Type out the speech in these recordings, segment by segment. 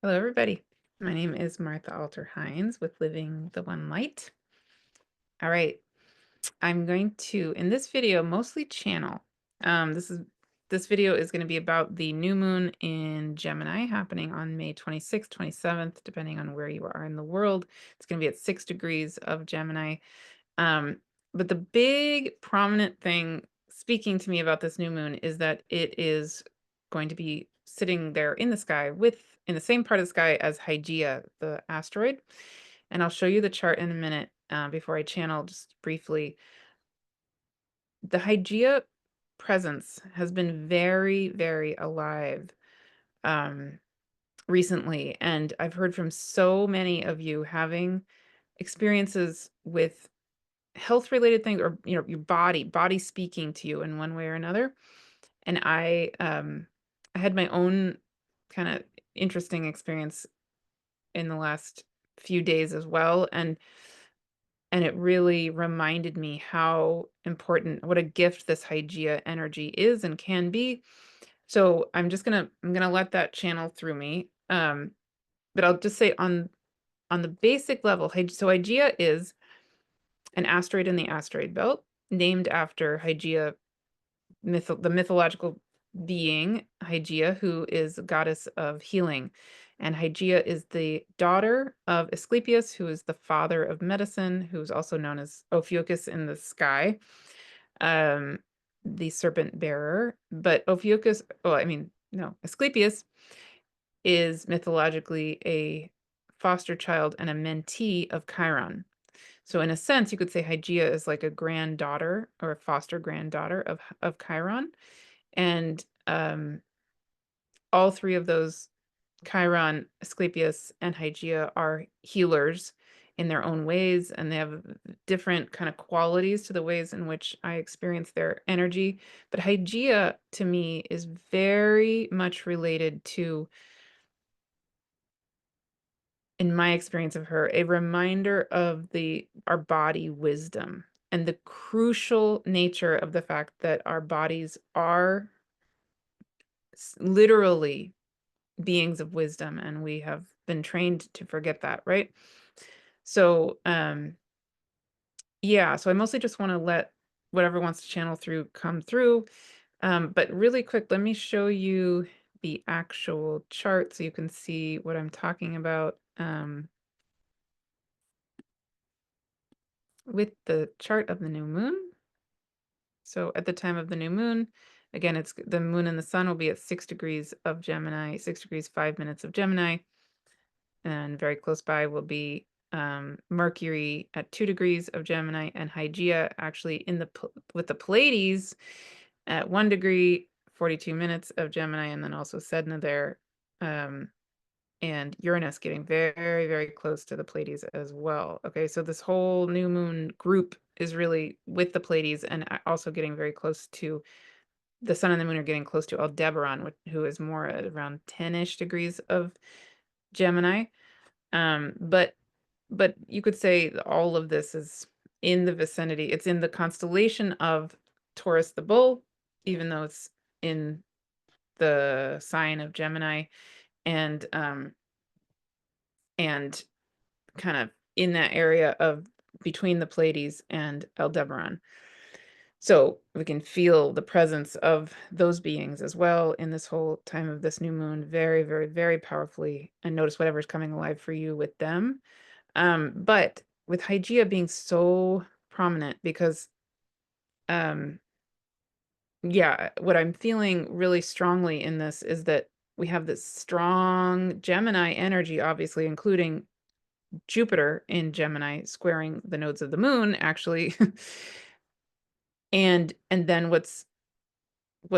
Hello, everybody. My name is Martha Alter Hines with Living the One Light. All right, I'm going to, in this video, mostly channel. This video is going to be about the new moon in Gemini happening on May 26th, 27th, depending on where you are in the world. It's going to be at 6 degrees of Gemini. Um, but the big prominent thing speaking to me about this new moon is that it is going to be sitting there in the sky in the same part of the sky as Hygeia, the asteroid. And I'll show you the chart in a minute before I channel just briefly. The Hygeia presence has been very, very alive um, recently. And I've heard from so many of you having experiences with health related things, or your body speaking to you in one way or another. And I had my own kind of interesting experience in the last few days as well, and it really reminded me how important, what a gift this Hygeia energy is and can be. So I'm gonna let that channel through me. But I'll just say on the basic level, so Hygeia is an asteroid in the asteroid belt, named after Hygeia, the mythological being Hygeia, who is a goddess of healing. And Hygeia is the daughter of Asclepius, who is the father of medicine, who's also known as Ophiuchus in the sky, um, the serpent bearer. But Ophiuchus, well, I mean, no, Asclepius is mythologically a foster child and a mentee of Chiron. So in a sense, you could say Hygeia is like a granddaughter or a foster granddaughter of Chiron. And all three of those, Chiron, Asclepius, and Hygeia, are healers in their own ways, and they have different kind of qualities to the ways in which I experience their energy. But Hygeia, to me, is very much related to, in my experience of her, a reminder of our body wisdom and the crucial nature of the fact that our bodies are literally beings of wisdom, and we have been trained to forget that, right? So yeah, so I mostly just want to let whatever wants to channel through come through. But really quick, let me show you the actual chart so you can see what I'm talking about. With the chart of the new moon. So at the time of the new moon, again, it's the moon and the sun will be at 6 degrees of Gemini, 6 degrees, 5 minutes of Gemini. And very close by will be Mercury at 2 degrees of Gemini, and Hygeia actually with the Pleiades at 1 degree, 42 minutes of Gemini, and then also Sedna there. And Uranus getting very, very close to the Pleiades as well. Okay, so this whole new moon group is really with the Pleiades, and also getting very close to the sun and the moon are getting close to Aldebaran, who is more at around 10-ish degrees of Gemini. But you could say that all of this is in the vicinity. It's in the constellation of Taurus the Bull, even though it's in the sign of Gemini, and and kind of in that area of between the Pleiades and Aldebaran. So we can feel the presence of those beings as well in this whole time of this new moon, very, very, very powerfully. And notice whatever's coming alive for you with them. But with Hygeia being so prominent, because yeah, what I'm feeling really strongly in this is that we have this strong Gemini energy, obviously, including Jupiter in Gemini squaring the nodes of the moon, actually. And then what's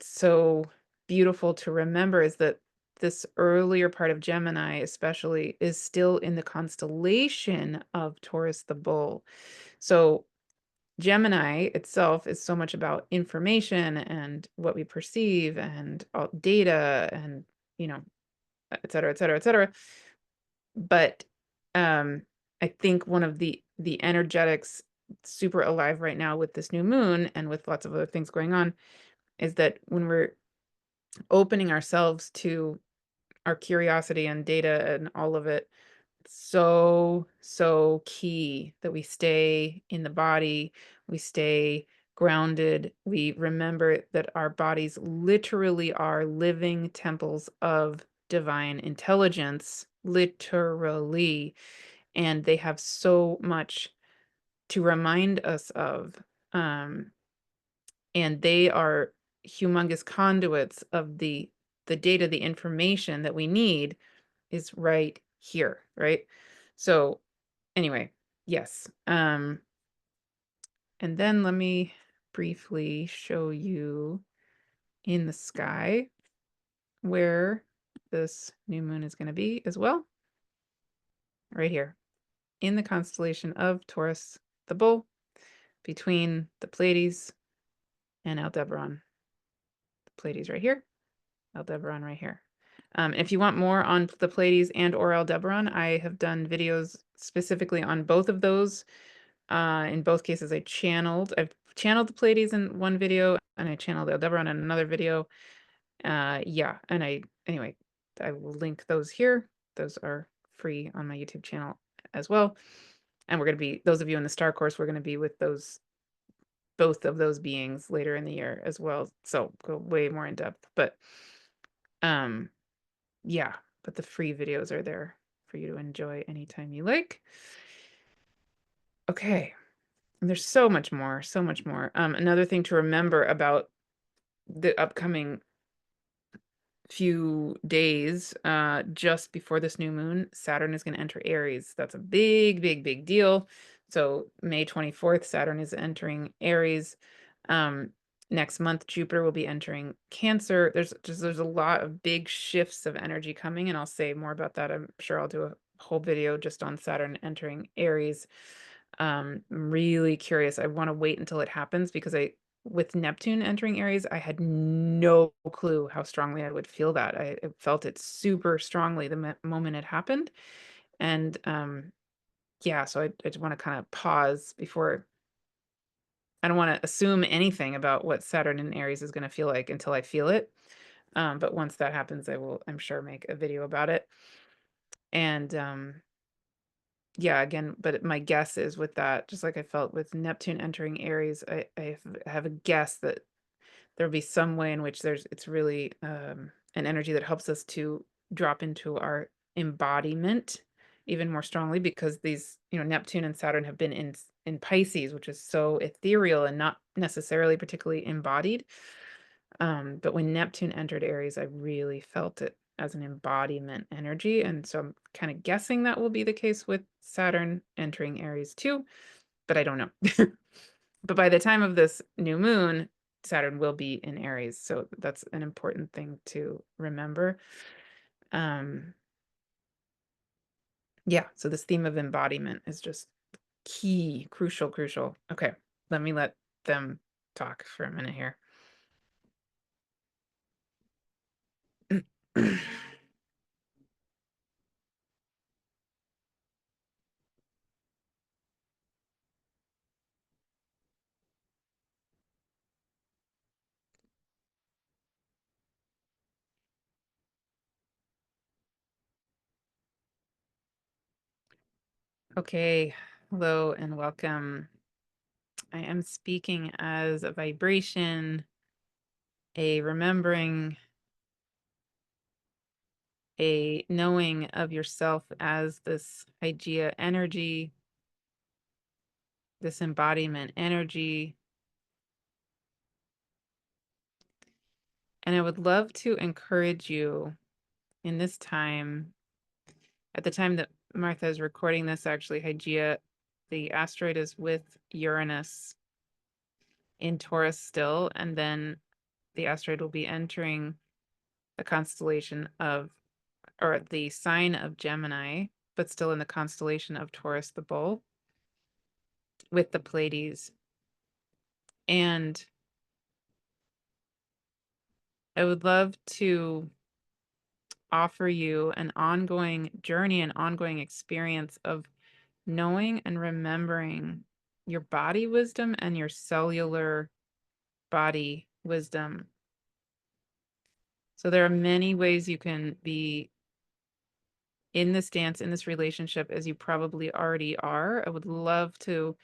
so beautiful to remember is that this earlier part of Gemini especially is still in the constellation of Taurus the Bull. So Gemini itself is so much about information and what we perceive and all data and, you know, et cetera, et cetera, et cetera. But I think one of the energetics super alive right now with this new moon and with lots of other things going on is that when we're opening ourselves to our curiosity and data and all of it. So, so key that we stay in the body, we stay grounded, we remember that our bodies literally are living temples of divine intelligence, literally, and they have so much to remind us of. Um, and they are humongous conduits of the data, the information that we need is right here, right? So anyway, yes. And then let me briefly show you in the sky where this new moon is going to be as well. Right here in the constellation of Taurus, the bull, between the Pleiades and Aldebaran. The Pleiades right here, Aldebaran right here. If you want more on the Pleiades and or Aldebaran, I have done videos specifically on both of those. In both cases, I've channeled the Pleiades in one video, and I channeled Aldebaran in another video. Yeah, and anyway, I will link those here. Those are free on my YouTube channel as well. And we're going to be, those of you in the star course, we're going to be with both of those beings later in the year as well. So go way more in depth, but yeah, but the free videos are there for you to enjoy anytime you like. Okay. And there's so much more, so much more. Another thing to remember about the upcoming few days, just before this new moon, Saturn is going to enter Aries. That's a big, big, big deal. So May 24th, Saturn is entering Aries. Next month, Jupiter will be entering Cancer. There's a lot of big shifts of energy coming, and I'll say more about that. I'm sure I'll do a whole video just on Saturn entering Aries. I'm really curious. I want to wait until it happens because with Neptune entering Aries, I had no clue how strongly I would feel that. I felt it super strongly the moment it happened. And yeah, so I just want to kind of pause before. I don't want to assume anything about what Saturn in Aries is going to feel like until I feel it. But once that happens, I will, I'm sure, make a video about it. And yeah, again, but my guess is with that, just like I felt with Neptune entering Aries, I have a guess that there'll be some way in which it's really an energy that helps us to drop into our embodiment even more strongly, because these, Neptune and Saturn have been in Pisces, which is so ethereal and not necessarily particularly embodied. But when Neptune entered Aries, I really felt it as an embodiment energy. And so I'm kind of guessing that will be the case with Saturn entering Aries too, but I don't know. But by the time of this new moon, Saturn will be in Aries. So that's an important thing to remember. Yeah, so this theme of embodiment is just key, crucial, crucial. Okay, let me let them talk for a minute here. Okay, hello and welcome. I am speaking as a vibration, a remembering, a knowing of yourself as this Hygeia energy, this embodiment energy. And I would love to encourage you in this time, at the time that Martha is recording this, actually, Hygeia, the asteroid is with Uranus in Taurus still, and then the asteroid will be entering the constellation of, or the sign of Gemini, but still in the constellation of Taurus the Bull with the Pleiades. And I would love to offer you an ongoing journey, an ongoing experience of knowing and remembering your body wisdom and your cellular body wisdom. So there are many ways you can be in this dance, in this relationship, as you probably already are. I would love to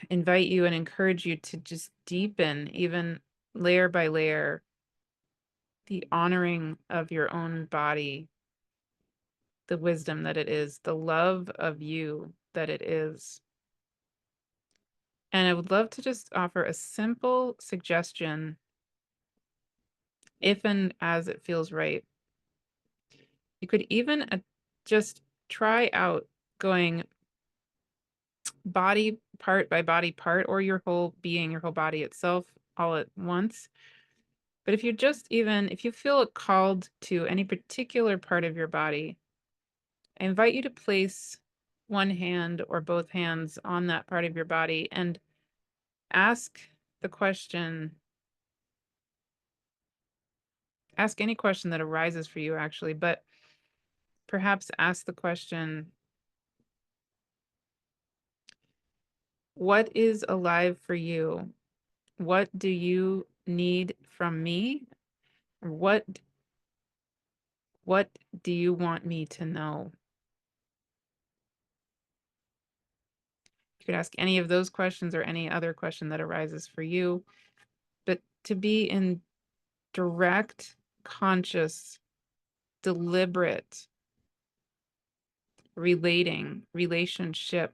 invite you and encourage you to just deepen, even layer by layer, the honoring of your own body, the wisdom that it is, the love of you that it is. And I would love to just offer a simple suggestion, if and as it feels right. You could even just try out going body part by body part, or your whole being, your whole body itself, all at once. But if if you feel called to any particular part of your body, I invite you to place one hand or both hands on that part of your body and ask the question, ask any question that arises for you, actually, but perhaps ask the question, what is alive for you? What do you need from me? What what do you want me to know? You could ask any of those questions or any other question that arises for you, but to be in direct, conscious, deliberate relationship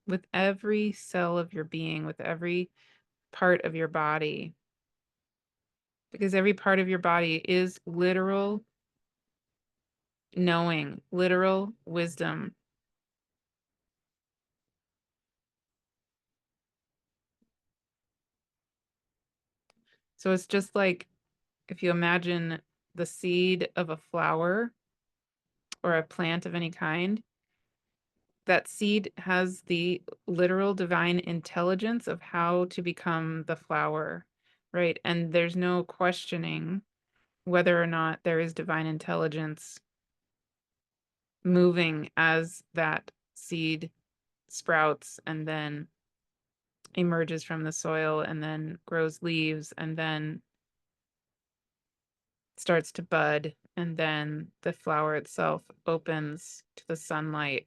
with every cell of your being, with every part of your body, because every part of your body is literal knowing, literal wisdom. So it's just like if you imagine the seed of a flower or a plant of any kind, that seed has the literal divine intelligence of how to become the flower, right? And there's no questioning whether or not there is divine intelligence moving as that seed sprouts and then emerges from the soil and then grows leaves and then starts to bud, and then the flower itself opens to the sunlight.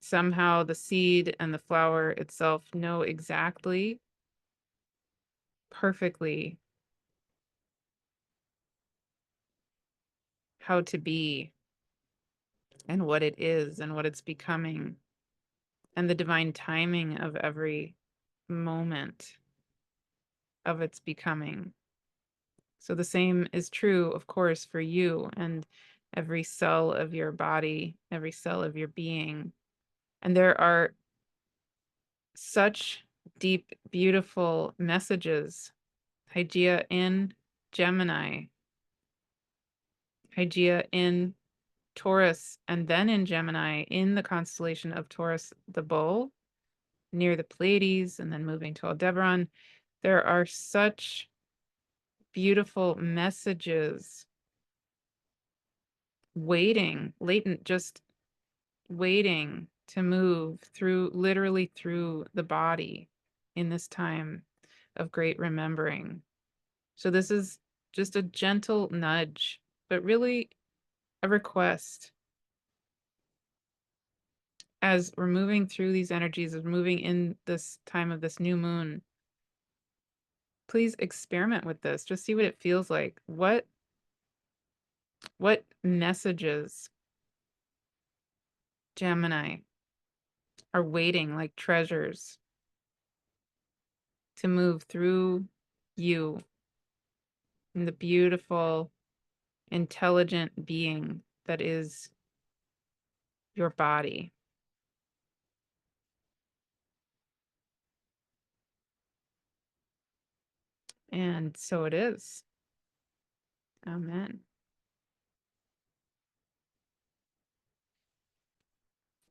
Somehow the seed and the flower itself know exactly, perfectly, how to be and what it is and what it's becoming, and the divine timing of every moment of its becoming. So the same is true, of course, for you and every cell of your body, every cell of your being. And there are such deep, beautiful messages. Hygeia in Gemini, Hygeia in Taurus, and then in Gemini in the constellation of Taurus the Bull, near the Pleiades, and then moving to Aldebaran. There are such beautiful messages waiting, latent, just waiting to move through, literally through the body in this time of great remembering. So this is just a gentle nudge, but really a request. As we're moving through these energies, of moving in this time of this new moon, please experiment with this. Just see what it feels like. What messages, Gemini, are waiting like treasures to move through you and the beautiful, intelligent being that is your body. And so it is. Amen.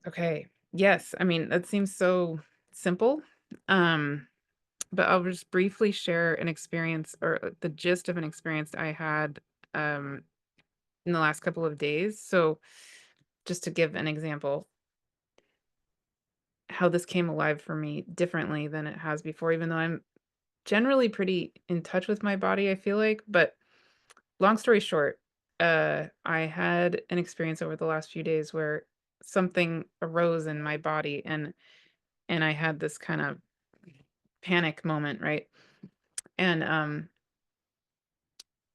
Okay. Yes. I mean, that seems so simple. Um, but I'll just briefly share an experience, or the gist of an experience I had um in the last couple of days. So just to give an example, how this came alive for me differently than it has before, even though I'm generally pretty in touch with my body, I feel like. But long story short, I had an experience over the last few days where something arose in my body, and I had this kind of panic moment, right? And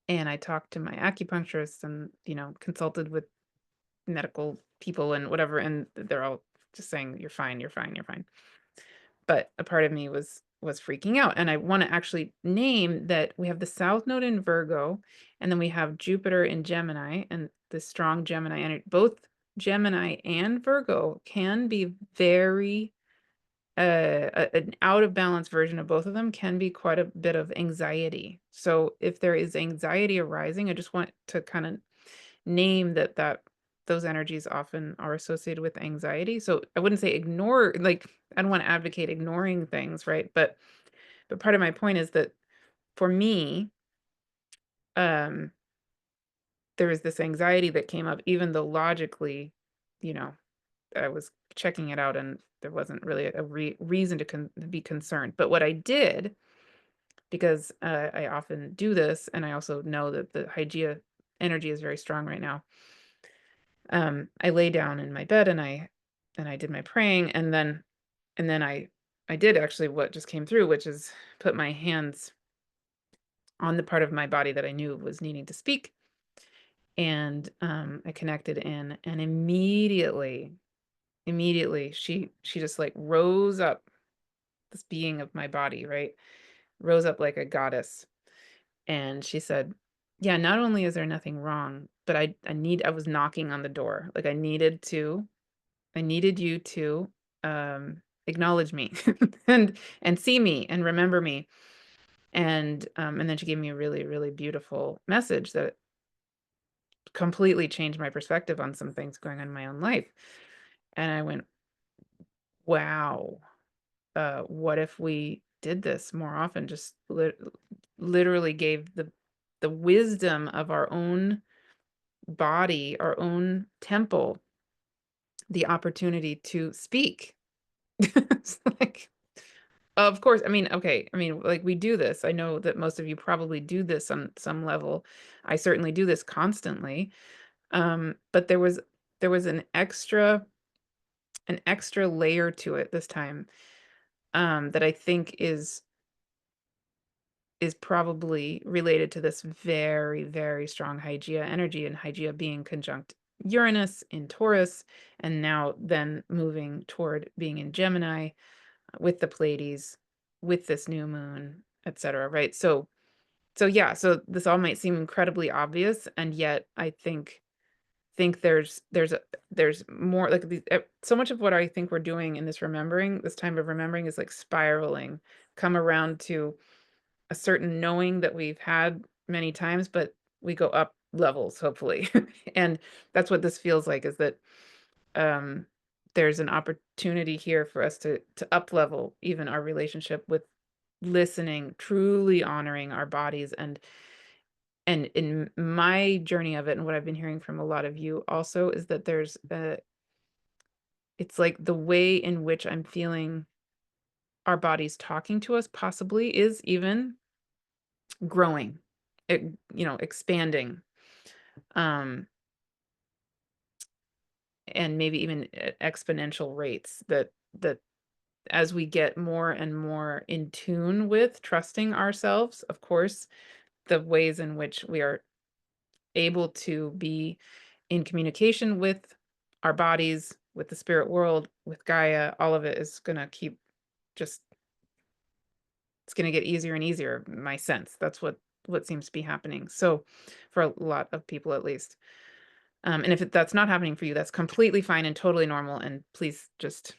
and I talked to my acupuncturist and, consulted with medical people and whatever, and they're all just saying, "You're fine, you're fine, you're fine." But a part of me was freaking out, and I wanna actually name that we have the South Node in Virgo, and then we have Jupiter in Gemini, and the strong Gemini energy. Both Gemini and Virgo can be very, an out of balance version of both of them can be quite a bit of anxiety. So if there is anxiety arising, I just want to kinda name that those energies often are associated with anxiety. So I wouldn't say ignore, like, I don't want to advocate ignoring things, right? But part of my point is that for me, um, there was this anxiety that came up, even though logically, you know, I was checking it out and there wasn't really a reason to be concerned. But what I did, because I often do this, and I also know that the Hygeia energy is very strong right now. I lay down in my bed and I did my praying, and then I did actually what just came through, which is put my hands on the part of my body that I knew was needing to speak, and I connected in, and immediately she just like rose up, this being of my body, right? Rose up like a goddess, and she said, "Yeah, not only is there nothing wrong, but I was knocking on the door, like I needed you to, acknowledge me and see me and remember me." And then she gave me a really, really beautiful message that completely changed my perspective on some things going on in my own life. And I went, "Wow, what if we did this more often? Just literally gave the wisdom of our own body, our own temple, the opportunity to speak." It's like, of course, I mean, okay, I mean, like, we do this. I know that most of you probably do this on some level. I certainly do this constantly. But there was an extra layer to it this time, that I think is probably related to this very, very strong Hygeia energy, and Hygeia being conjunct Uranus in Taurus, and now then moving toward being in Gemini, with the Pleiades, with this new moon, etc. Right? So yeah, so this all might seem incredibly obvious, and yet I think there's more, like, so much of what I think we're doing in this time of remembering, is like spiraling, come around to a certain knowing that we've had many times, but we go up levels, hopefully. And that's what this feels like, is that um there's an opportunity here for us to up level even our relationship with listening, truly honoring our bodies. And in my journey of it, and what I've been hearing from a lot of you also, is that it's like the way in which I'm feeling our bodies talking to us possibly is even growing, expanding, um, and maybe even at exponential rates, that as we get more and more in tune with trusting ourselves, of course, the ways in which we are able to be in communication with our bodies, with the spirit world, with Gaia, all of it is gonna keep just it's gonna get easier and easier, my sense. That's what seems to be happening. So for a lot of people at least. And if that's not happening for you, that's completely fine and totally normal. And please just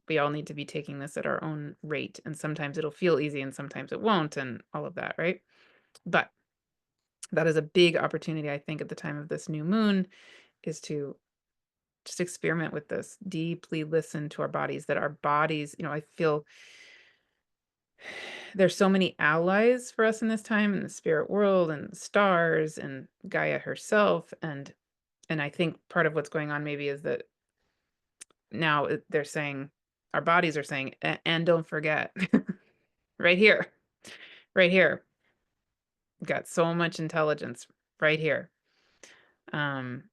we all need to be taking this at our own rate. And sometimes it'll feel easy and sometimes it won't, and all of that, right? But that is a big opportunity, I think, at the time of this new moon, is to just experiment with this, deeply listen to our bodies, that our bodies, I feel there's so many allies for us in this time, in the spirit world and the stars and Gaia herself. And I think part of what's going on maybe is that now they're saying, our bodies are saying, and don't forget, right here, right here, got so much intelligence. right here. Um,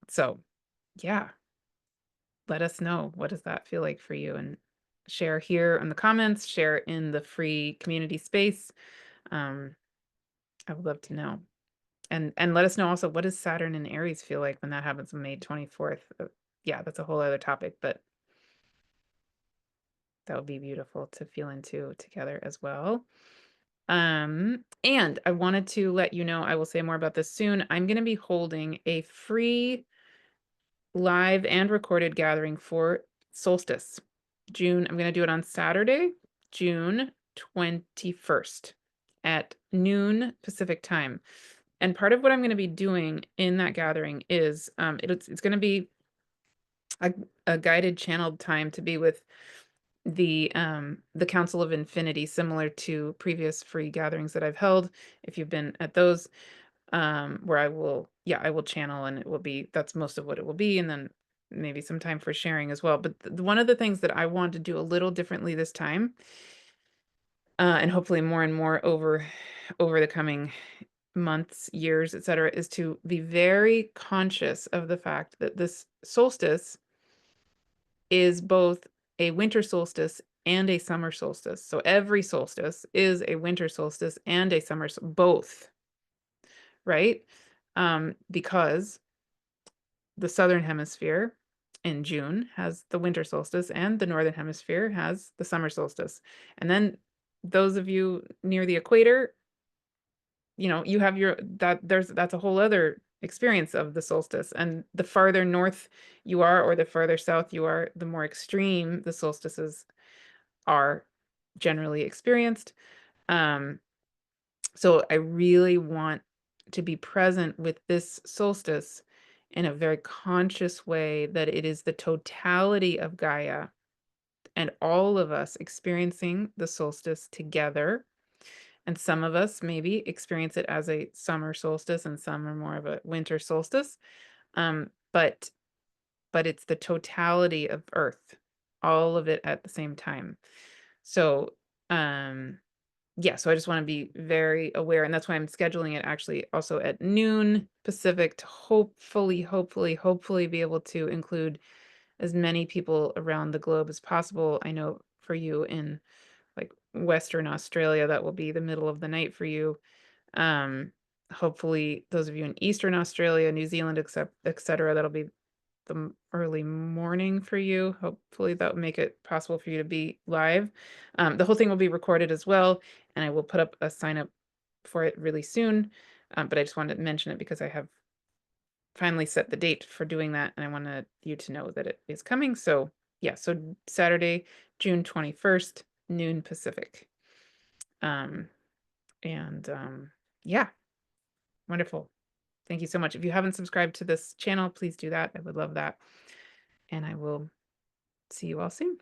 so yeah, let us know. What does that feel like for you? And share here in the comments, share in the free community space. Um, I would love to know. And let us know also, what does Saturn and Aries feel like when that happens on May 24th? Yeah, that's a whole other topic, but that would be beautiful to feel into together as well. And I wanted to let you know, I will say more about this soon. I'm going to be holding a free live and recorded gathering for solstice. I'm going to do it on Saturday, June 21st at noon Pacific time. And part of what I'm going to be doing in that gathering is it's going to be a, a guided channeled time to be with the Council of Infinity, similar to previous free gatherings that I've held. If you've been at those, where I will channel, and it will be, that's most of what it will be, and then maybe some time for sharing as well. But one of the things that I want to do a little differently this time, and hopefully more and more over the coming months, years, etc., is to be very conscious of the fact that this solstice is both a winter solstice and a summer solstice. So every solstice is a winter solstice and a summer, both, right? Because the southern hemisphere in June has the winter solstice and the northern hemisphere has the summer solstice. And then those of you near the equator, you have that's a whole other experience of the solstice. And the farther north you are, or the farther south you are, the more extreme the solstices are generally experienced. Um, so I really want to be present with this solstice in a very conscious way, that it is the totality of Gaia and all of us experiencing the solstice together. And some of us maybe experience it as a summer solstice, and some are more of a winter solstice. But it's the totality of Earth, all of it at the same time. So, yeah, so I just want to be very aware, and that's why I'm scheduling it actually also at noon Pacific, to hopefully be able to include as many people around the globe as possible. I know for you in like Western Australia, that will be the middle of the night for you. Hopefully those of you in Eastern Australia, New Zealand, etc., that'll be the early morning for you. Hopefully that will make it possible for you to be live. The whole thing will be recorded as well, and I will put up a sign up for it really soon. But I just wanted to mention it because I have finally set the date for doing that, and I wanted you to know that it is coming. So yeah, so Saturday, June 21st, noon Pacific. Um, and yeah, wonderful. Thank you so much. If you haven't subscribed to this channel, please do that. I would love that. And I will see you all soon.